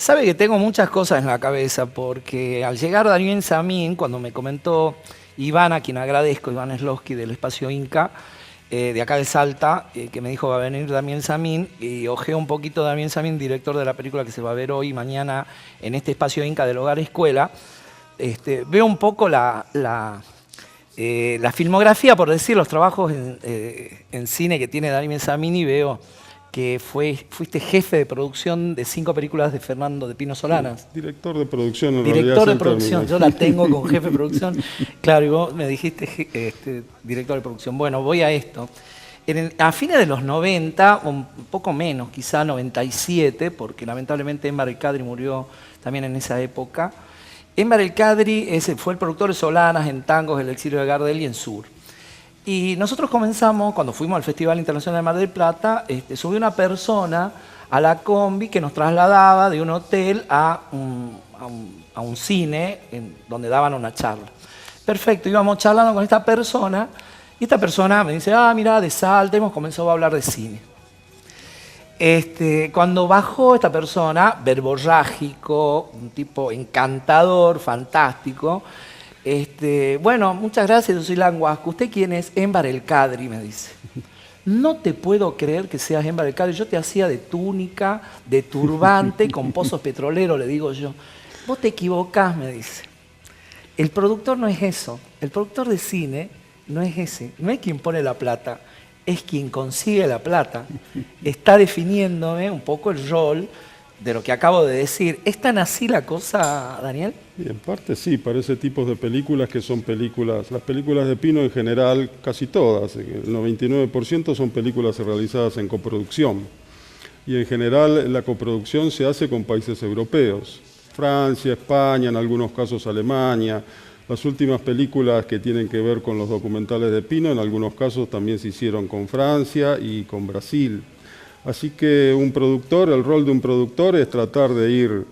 Sabe que tengo muchas cosas en la cabeza porque al llegar Daniel Samín, cuando me comentó Iván, a quien agradezco, Iván Sloski del Espacio Inca, de acá de Salta, que me dijo va a venir Daniel Samín, y ojeo un poquito a Daniel Samín, director de la película que se va a ver hoy y mañana en este Espacio Inca del Hogar Escuela. Veo un poco la filmografía, por decir, los trabajos en cine que tiene Daniel Samín, y veo que fuiste jefe de producción de 5 películas de Fernando de Pino Solanas. Sí, director de producción, en Director realidad. de producción, yo la tengo con jefe de producción. Claro, y vos me dijiste director de producción. Bueno, voy a esto. A fines de los 90, un poco menos, quizá 97, porque lamentablemente Enver El Kadri murió también en esa época. Enver El Kadri fue el productor de Solanas, en Tangos, El exilio de Gardel y en Sur. Y nosotros comenzamos, cuando fuimos al Festival Internacional de Mar del Plata, subió una persona a la combi que nos trasladaba de un hotel a un cine donde daban una charla. Perfecto, íbamos charlando con esta persona y esta persona me dice, mira, de Salta, hemos comenzado a hablar de cine. Cuando bajó esta persona, verborrágico, un tipo encantador, fantástico, bueno, muchas gracias, yo soy Languasco. ¿Usted quién es? Enver El Kadri, me dice. No te puedo creer que seas Enver El Kadri. Yo te hacía de túnica, de turbante, con pozos petroleros, le digo yo. Vos te equivocás, me dice. El productor no es eso. El productor de cine no es ese. No es quien pone la plata, es quien consigue la plata. Está definiéndome un poco el rol de lo que acabo de decir. ¿Es tan así la cosa, Daniel? Y en parte sí, para ese tipo de películas que son películas, las películas de Pino en general, casi todas, el 99% son películas realizadas en coproducción. Y en general la coproducción se hace con países europeos, Francia, España, en algunos casos Alemania. Las últimas películas que tienen que ver con los documentales de Pino, en algunos casos también se hicieron con Francia y con Brasil. Así que un productor, el rol de un productor es tratar de ir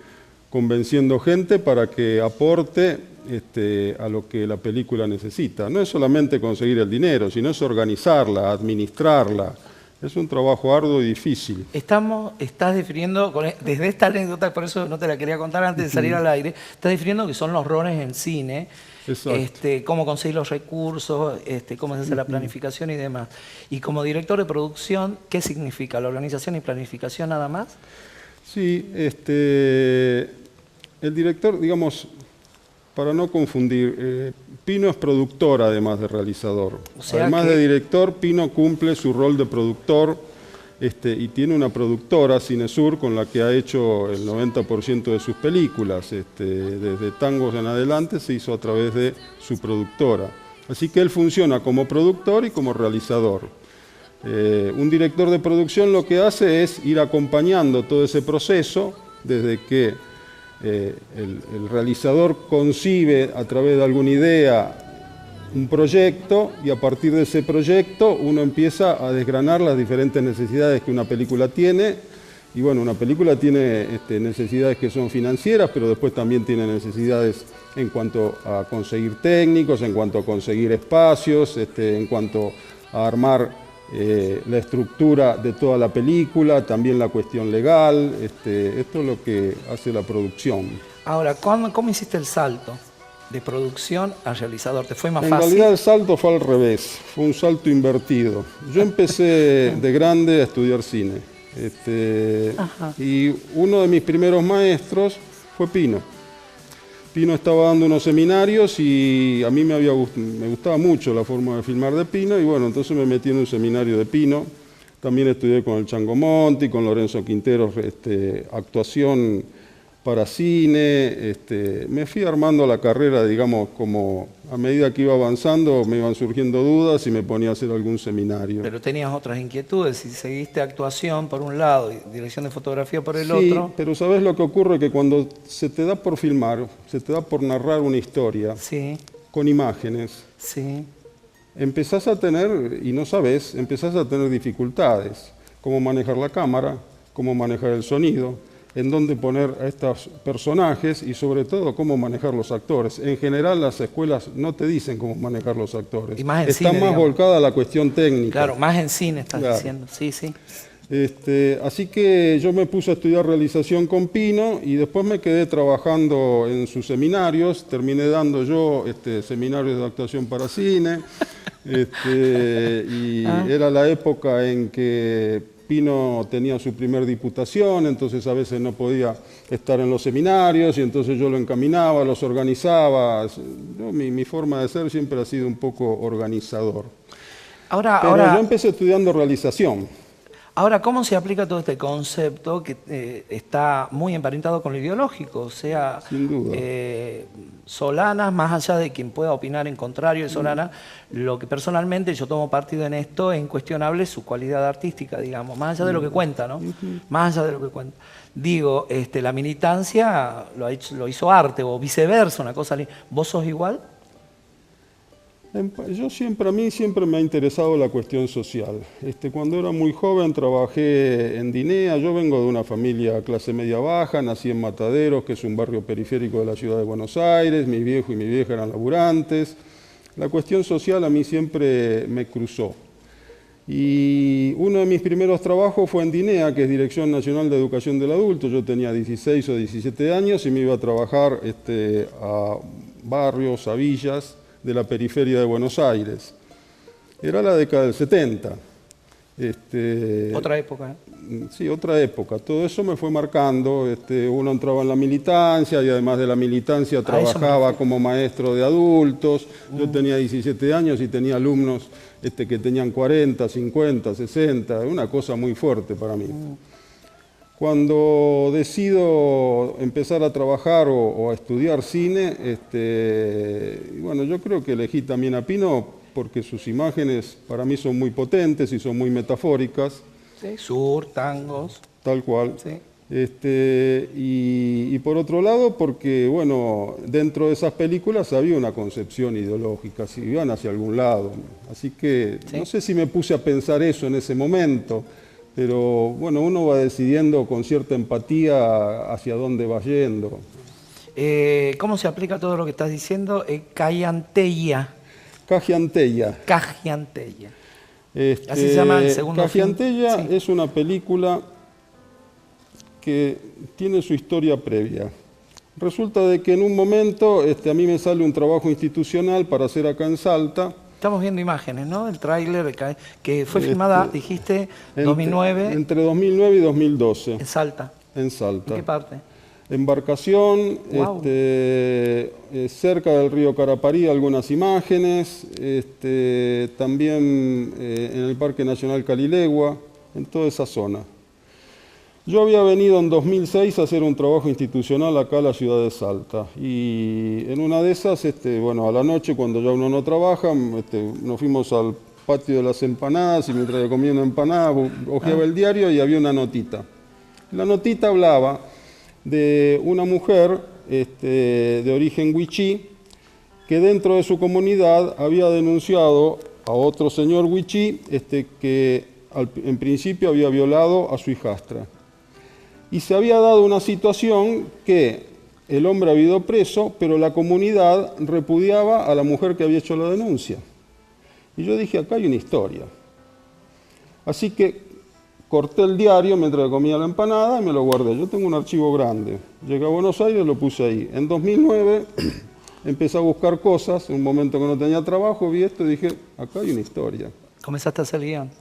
convenciendo gente para que aporte a lo que la película necesita. No es solamente conseguir el dinero, sino es organizarla, administrarla. Es un trabajo arduo y difícil. Estás definiendo, desde esta anécdota, por eso no te la quería contar antes de salir al aire, estás definiendo que son los roles en cine, cómo conseguir los recursos, cómo se hace la planificación y demás. Y como director de producción, ¿qué significa? ¿La organización y planificación nada más? Sí, el director, digamos, para no confundir, Pino es productor además de realizador. O sea además de director, Pino cumple su rol de productor y tiene una productora, Cinesur, con la que ha hecho el 90% de sus películas. Desde Tangos en adelante se hizo a través de su productora. Así que él funciona como productor y como realizador. Un director de producción lo que hace es ir acompañando todo ese proceso desde que el realizador concibe a través de alguna idea un proyecto y a partir de ese proyecto uno empieza a desgranar las diferentes necesidades que una película tiene. Y bueno, una película tiene necesidades que son financieras, pero después también tiene necesidades en cuanto a conseguir técnicos, en cuanto a conseguir espacios, en cuanto a armar la estructura de toda la película, también la cuestión legal. Esto es lo que hace la producción. Ahora, ¿cómo hiciste el salto de producción a realizador? ¿Te fue más fácil? En realidad el salto fue al revés, fue un salto invertido. Yo empecé de grande a estudiar cine. Y uno de mis primeros maestros fue Pino. Pino estaba dando unos seminarios y a mí me gustaba mucho la forma de filmar de Pino y bueno, entonces me metí en un seminario de Pino. También estudié con el Chango Monti, con Lorenzo Quintero, actuación para cine. Me fui armando la carrera, digamos, como a medida que iba avanzando me iban surgiendo dudas y me ponía a hacer algún seminario. Pero tenías otras inquietudes, si seguiste actuación por un lado y dirección de fotografía por el sí, otro. Pero ¿sabes lo que ocurre? Que cuando se te da por filmar, se te da por narrar una historia con imágenes, empezás a tener, y no sabes, empezás a tener dificultades. Cómo manejar la cámara, cómo manejar el sonido, en dónde poner a estos personajes y sobre todo cómo manejar los actores. En general las escuelas no te dicen cómo manejar los actores. Y más en Está cine, más volcada a la cuestión técnica. Claro, más en cine estás diciendo, sí. Así que yo me puse a estudiar realización con Pino y después me quedé trabajando en sus seminarios. Terminé dando yo seminarios de actuación para cine. Era la época en que Pino tenía su primer diputación, entonces a veces no podía estar en los seminarios y entonces yo lo encaminaba, los organizaba. Mi forma de ser siempre ha sido un poco organizador. Pero yo empecé estudiando realización. Ahora, ¿cómo se aplica todo este concepto que está muy emparentado con lo ideológico? O sea, sin duda. Solanas, más allá de quien pueda opinar en contrario de Solanas, lo que personalmente yo tomo partido en esto es incuestionable su cualidad artística, digamos, más allá de lo que cuenta, ¿no? Más allá de lo que cuenta. Digo, la militancia lo hizo arte o viceversa, una cosa. ¿Vos sos igual? A mí siempre me ha interesado la cuestión social. Cuando era muy joven trabajé en Dinea. Yo vengo de una familia clase media baja, nací en Mataderos, que es un barrio periférico de la ciudad de Buenos Aires. Mi viejo y mi vieja eran laburantes. La cuestión social a mí siempre me cruzó. Y uno de mis primeros trabajos fue en Dinea, que es Dirección Nacional de Educación del Adulto. Yo tenía 16 o 17 años y me iba a trabajar a barrios, a villas de la periferia de Buenos Aires. Era la década del 70. Otra época. Sí, otra época. Todo eso me fue marcando. Uno entraba en la militancia y además de la militancia trabajaba como maestro de adultos. Yo tenía 17 años y tenía alumnos que tenían 40, 50, 60. Una cosa muy fuerte para mí. Cuando decido empezar a trabajar o a estudiar cine, bueno, yo creo que elegí también a Pino porque sus imágenes para mí son muy potentes y son muy metafóricas. Sí, sur, tangos. Tal cual. Sí. Y por otro lado, porque bueno, dentro de esas películas había una concepción ideológica, si iban hacia algún lado. Así que ¿sí? No sé si me puse a pensar eso en ese momento. Pero bueno, uno va decidiendo con cierta empatía hacia dónde va yendo. ¿Cómo se aplica todo lo que estás diciendo? Cajianteya. Cajianteya. Cajianteya. Así se llama el segundo Cajianteya film. Sí. Es una película que tiene su historia previa. Resulta de que en un momento a mí me sale un trabajo institucional para hacer acá en Salta. Estamos viendo imágenes, ¿no? El tráiler que fue filmada, dijiste, 2009. Entre 2009 y 2012. En Salta. En Salta. ¿En qué parte? Embarcación, Wow. Cerca del río Caraparí, algunas imágenes, también en el Parque Nacional Calilegua, en toda esa zona. Yo había venido en 2006 a hacer un trabajo institucional acá a la ciudad de Salta y en una de esas, bueno, a la noche cuando ya uno no trabaja, nos fuimos al patio de las empanadas y mientras yo comía una empanada hojeaba el diario y había una notita. La notita hablaba de una mujer de origen wichí que dentro de su comunidad había denunciado a otro señor wichí que en principio había violado a su hijastra. Y se había dado una situación que el hombre había ido preso, pero la comunidad repudiaba a la mujer que había hecho la denuncia. Y yo dije, acá hay una historia. Así que corté el diario mientras comía la empanada y me lo guardé. Yo tengo un archivo grande. Llegué a Buenos Aires y lo puse ahí. En 2009 empecé a buscar cosas. En un momento que no tenía trabajo, vi esto y dije, acá hay una historia. Comenzaste a hacer guión.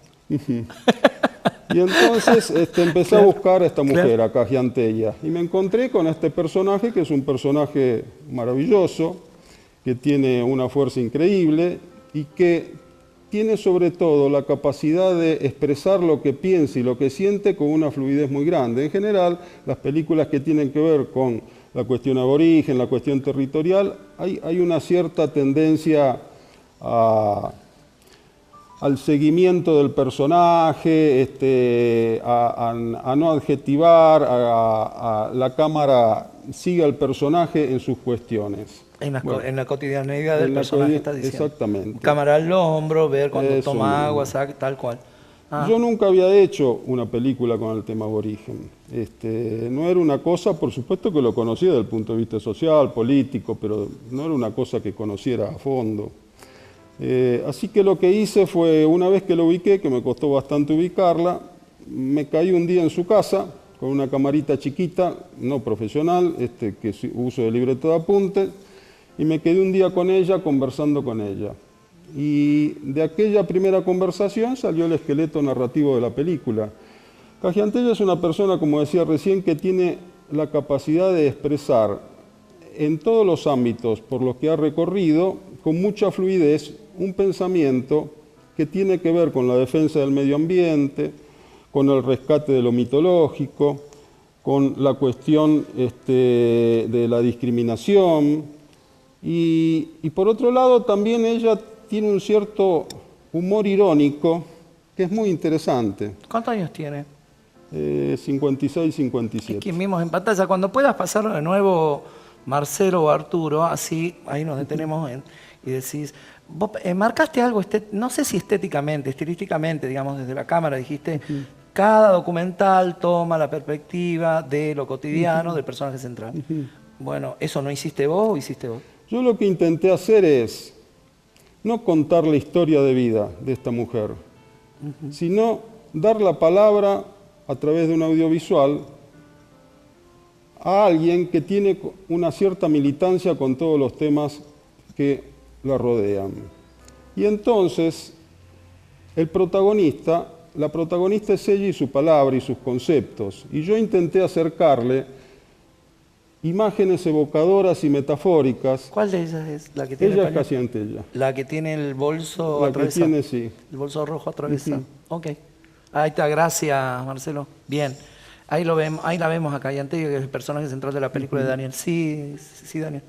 Y entonces empecé a buscar a esta mujer, a Cajianteya, y me encontré con este personaje que es un personaje maravilloso, que tiene una fuerza increíble y que tiene sobre todo la capacidad de expresar lo que piensa y lo que siente con una fluidez muy grande. En general, las películas que tienen que ver con la cuestión aborigen, la cuestión territorial, hay una cierta tendencia al seguimiento del personaje, a no adjetivar, a la cámara sigue al personaje en sus cuestiones. En la cotidianeidad del personaje estás diciendo. Exactamente. Cámara al hombro, ver cuando Eso toma mismo. agua, tal cual. Ah. Yo nunca había hecho una película con el tema aborigen. No era una cosa, por supuesto que lo conocía desde el punto de vista social, político, pero no era una cosa que conociera a fondo. Así que lo que hice fue, una vez que lo ubiqué, que me costó bastante ubicarla, me caí un día en su casa con una camarita chiquita, no profesional, que uso de libreta de apunte, y me quedé un día con ella conversando con ella. Y de aquella primera conversación salió el esqueleto narrativo de la película. Cajiantella es una persona, como decía recién, que tiene la capacidad de expresar en todos los ámbitos por los que ha recorrido, con mucha fluidez, un pensamiento que tiene que ver con la defensa del medio ambiente, con el rescate de lo mitológico, con la cuestión de la discriminación. Y por otro lado, también ella tiene un cierto humor irónico que es muy interesante. ¿Cuántos años tiene? 56, 57. Aquí vimos en pantalla. Cuando puedas pasarlo de nuevo, Marcelo o Arturo, así ahí nos detenemos y decís, vos marcaste algo, no sé si estéticamente, estilísticamente, digamos, desde la cámara, dijiste, cada documental toma la perspectiva de lo cotidiano del personaje central. Bueno, ¿eso no hiciste vos o hiciste vos? Yo lo que intenté hacer es no contar la historia de vida de esta mujer, sino dar la palabra a través de un audiovisual a alguien que tiene una cierta militancia con todos los temas que la rodean. Y entonces, la protagonista es ella y su palabra y sus conceptos. Y yo intenté acercarle imágenes evocadoras y metafóricas. ¿Cuál de ellas es la que tiene? Ella es Cajiantella. La que tiene el bolso La atravesado. que tiene, sí. El bolso rojo atravesado. Ok. Ahí está, gracias, Marcelo. Bien. Ahí la vemos acá, Cajiantella, que es el personaje central de la película de Daniel. Sí, Daniel.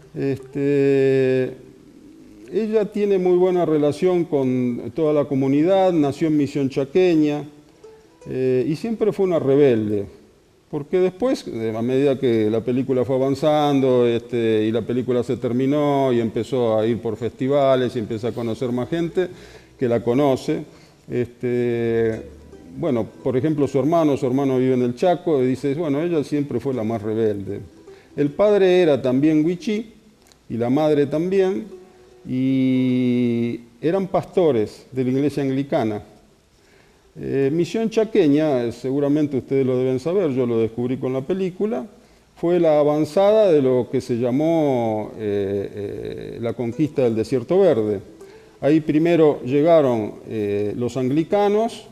Ella tiene muy buena relación con toda la comunidad, nació en Misión Chaqueña y siempre fue una rebelde. Porque después, a medida que la película fue avanzando y la película se terminó y empezó a ir por festivales y empezó a conocer más gente que la conoce, bueno, por ejemplo, su hermano vive en el Chaco y dice, bueno, ella siempre fue la más rebelde. El padre era también huichí y la madre también, y eran pastores de la iglesia anglicana. Misión Chaqueña, seguramente ustedes lo deben saber, yo lo descubrí con la película, fue la avanzada de lo que se llamó la conquista del Desierto Verde. Ahí primero llegaron los anglicanos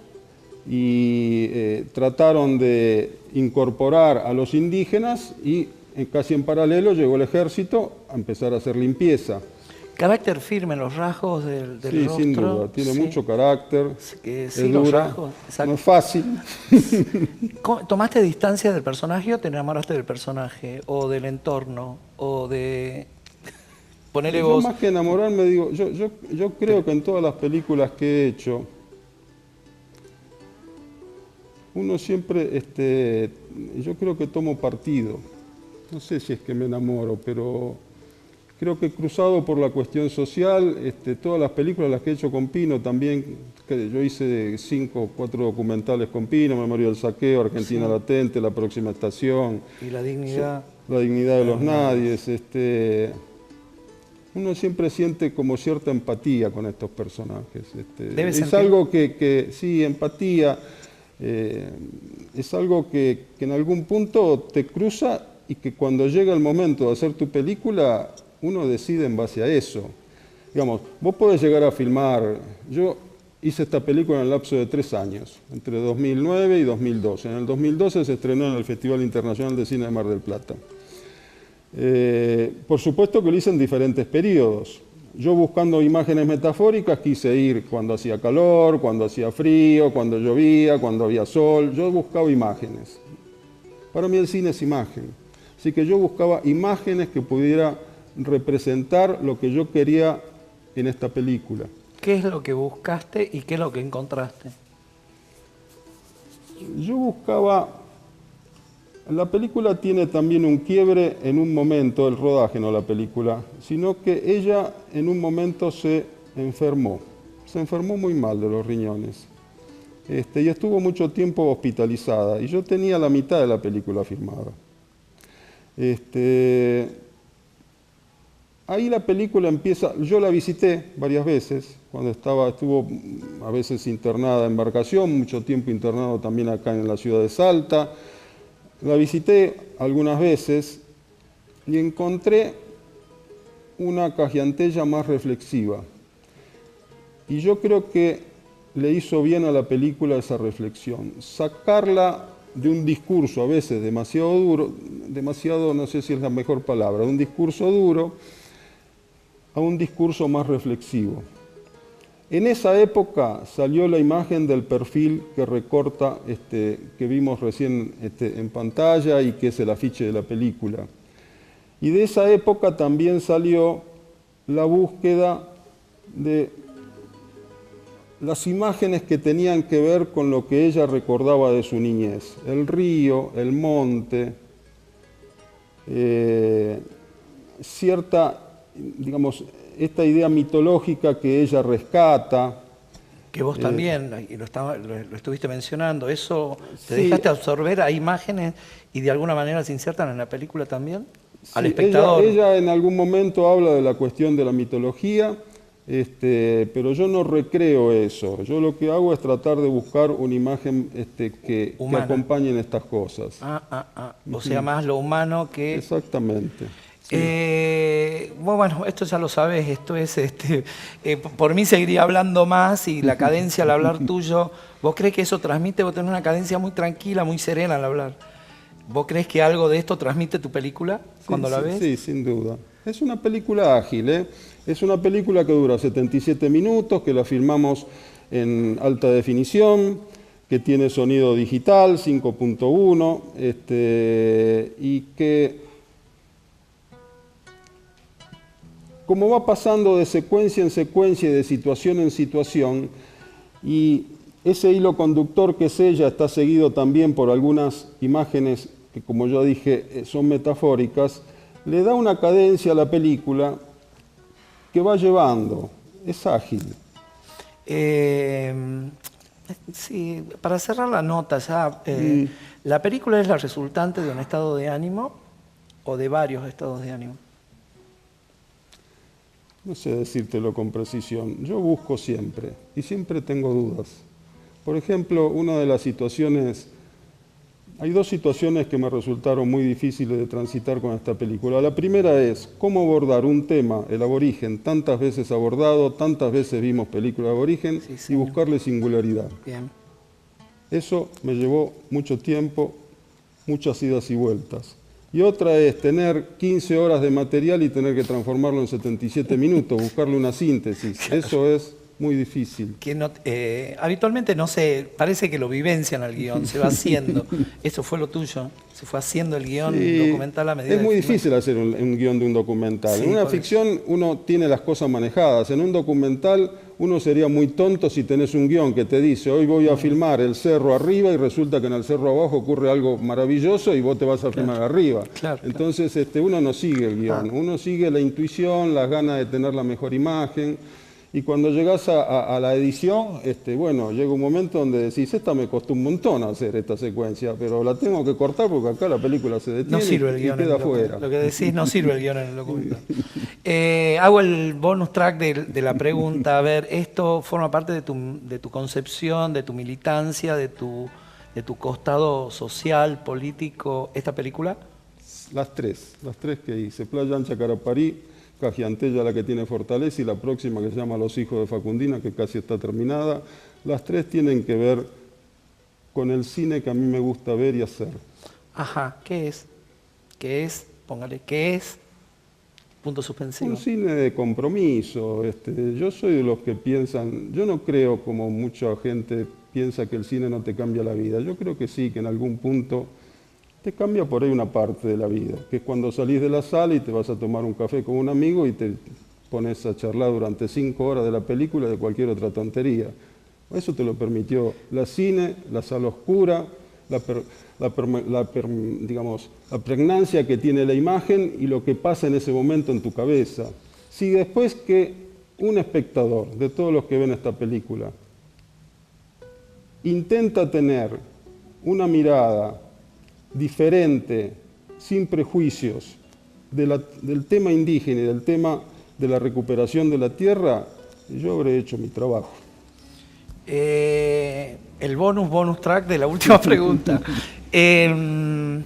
y trataron de incorporar a los indígenas y casi en paralelo llegó el ejército a empezar a hacer limpieza. Carácter firme, los rasgos del rostro. Sí, sin duda, tiene mucho carácter, sí, es los dura, rasgos, no es fácil. ¿Tomaste distancia del personaje o te enamoraste del personaje? ¿O del entorno? ¿O de...? Ponele Yo vos... más que enamorarme, digo, yo creo que en todas las películas que he hecho, uno siempre, yo creo que tomo partido. No sé si es que me enamoro, pero creo que cruzado por la cuestión social, todas las películas las que he hecho con Pino también, que yo hice 5 o 4 documentales con Pino, Memoria del Saqueo, Argentina Latente, La Próxima Estación. Y La Dignidad. La Dignidad de los Nadies. Uno siempre siente como cierta empatía con estos personajes. Es algo que sí, empatía, es algo que en algún punto te cruza y que cuando llega el momento de hacer tu película, uno decide en base a eso. Digamos, vos podés llegar a filmar, yo hice esta película en el lapso de 3 años, entre 2009 y 2012. En el 2012 se estrenó en el Festival Internacional de Cine de Mar del Plata. Por supuesto que lo hice en diferentes periodos. Yo buscando imágenes metafóricas quise ir cuando hacía calor, cuando hacía frío, cuando llovía, cuando había sol. Yo buscaba imágenes. Para mí el cine es imagen. Así que yo buscaba imágenes que pudiera representar lo que yo quería en esta película. ¿Qué es lo que buscaste y qué es lo que encontraste? Yo buscaba... La película tiene también un quiebre en un momento, el rodaje, no la película, sino que ella en un momento se enfermó muy mal de los riñones, y estuvo mucho tiempo hospitalizada, y yo tenía la mitad de la ahí la película empieza, yo la visité varias veces, cuando estuvo a veces internada en Embarcación, mucho tiempo internado también acá en la ciudad de Salta. La visité algunas veces y encontré una Cajiantella más reflexiva. Y yo creo que le hizo bien a la película esa reflexión, sacarla de un discurso a veces demasiado duro, demasiado, no sé si es la mejor palabra, de un discurso duro a un discurso más reflexivo. En esa época salió la imagen del perfil que recorta, que vimos recién en pantalla y que es el afiche de la película. Y de esa época también salió la búsqueda de las imágenes que tenían que ver con lo que ella recordaba de su niñez. El río, el monte, cierta, digamos, esta idea mitológica que ella rescata. Que vos también, y lo estuviste mencionando, ¿eso te Sí. dejaste absorber a imágenes y de alguna manera se insertan en la película también? Al espectador. Ella en algún momento habla de la cuestión de la mitología, pero yo no recreo eso. Yo lo que hago es tratar de buscar una imagen que acompañe estas cosas. O sea, más lo humano que... Exactamente. Sí. Bueno, esto ya lo sabes, esto es, por mí seguiría hablando más y la cadencia al hablar tuyo, ¿vos crees que eso transmite? Vos tenés una cadencia muy tranquila, muy serena al hablar. ¿Vos crees que algo de esto transmite tu película cuando la ves? Sí, sin duda. Es una película ágil, ¿eh? Es una película que dura 77 minutos, que la filmamos en alta definición, que tiene sonido digital 5.1, y que, como va pasando de secuencia en secuencia y de situación en situación, y ese hilo conductor que es ella está seguido también por algunas imágenes que, como yo dije, son metafóricas, le da una cadencia a la película que va llevando, es ágil. Sí, para cerrar la nota ya, ¿la película es la resultante de un estado de ánimo o de varios estados de ánimo? No sé decírtelo con precisión. Yo busco siempre y siempre tengo dudas. Por ejemplo, una de las situaciones, hay dos situaciones que me resultaron muy difíciles de transitar con esta película. La primera es cómo abordar un tema, el aborigen, tantas veces abordado, tantas veces vimos películas de aborigen, y buscarle singularidad. Bien. Eso me llevó mucho tiempo, muchas idas y vueltas. Y otra es tener 15 horas de material y tener que transformarlo en 77 minutos, buscarle una síntesis. Eso es muy difícil. Que no, habitualmente no se, parece que lo vivencian al guión, se va haciendo. Eso fue lo tuyo, se fue haciendo el guión documental a medida. Es muy difícil hacer un guión de un documental. Sí, en una ficción uno tiene las cosas manejadas. En un documental uno sería muy tonto si tenés un guión que te dice hoy voy a filmar el cerro arriba y resulta que en el cerro abajo ocurre algo maravilloso y vos te vas a filmar arriba. Entonces uno no sigue el guión, uno sigue la intuición, las ganas de tener la mejor imagen. Y cuando llegás a la edición, bueno, llega un momento donde decís, esta me costó un montón hacer esta secuencia, pero la tengo que cortar porque acá la película se detiene no sirve el y guión queda afuera. Lo que decís no sirve el guión en el documental. Hago el bonus track de la pregunta. A ver, ¿esto forma parte de tu concepción, de tu militancia, de tu costado social, político, esta película? Las tres que hice. Playa Ancha, Caraparí, Cajiantella, la que tiene Fortaleza, y la próxima que se llama Los Hijos de Facundina, que casi está terminada. Las tres tienen que ver con el cine que a mí me gusta ver y hacer. Ajá, ¿qué es? ¿Qué es? Póngale, ¿qué es? Punto suspensivo. Un cine de compromiso. Yo soy de los que piensan, yo no creo como mucha gente piensa que el cine no te cambia la vida. Yo creo que sí, que en algún punto te cambia por ahí una parte de la vida, que es cuando salís de la sala y te vas a tomar un café con un amigo y te pones a charlar durante 5 horas de la película de cualquier otra tontería. Eso te lo permitió la cine, la sala oscura, digamos, la pregnancia que tiene la imagen y lo que pasa en ese momento en tu cabeza. Si después que un espectador de todos los que ven esta película intenta tener una mirada diferente, sin prejuicios, del tema indígena y del tema de la recuperación de la tierra, yo habré hecho mi trabajo. El bonus track de la última pregunta. En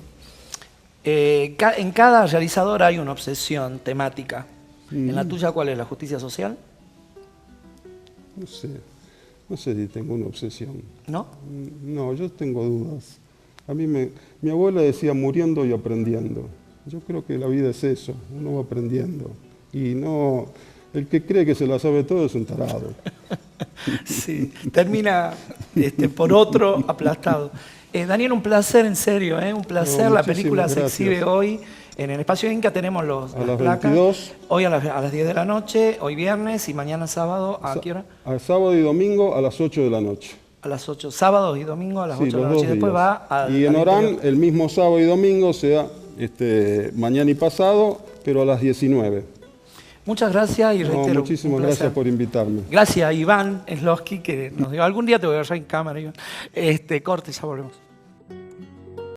cada realizador hay una obsesión temática. ¿En la tuya cuál es? ¿La justicia social? No sé si tengo una obsesión. ¿No? No, yo tengo dudas. Mi abuela decía muriendo y aprendiendo. Yo creo que la vida es eso, uno va aprendiendo. Y no, el que cree que se la sabe todo es un tarado. Sí, termina por otro aplastado. Daniel, un placer, en serio, un placer. La película se exhibe hoy. En el Espacio Inca tenemos las placas. 22. Hoy a las 10 de la noche, hoy viernes y mañana sábado, ¿a qué hora? A sábado y domingo a las 8 de la noche. A las 8, sábados y domingos a las 8 de la los noche. dos Después días. va Y en Orán, el mismo sábado y domingo, sea mañana y pasado, pero a las 19. Muchas gracias y reitero. Muchísimas gracias por invitarme. Gracias a Iván Sloski, que nos dio. Algún día te voy a agarrar en cámara, Iván. Corte, ya volvemos.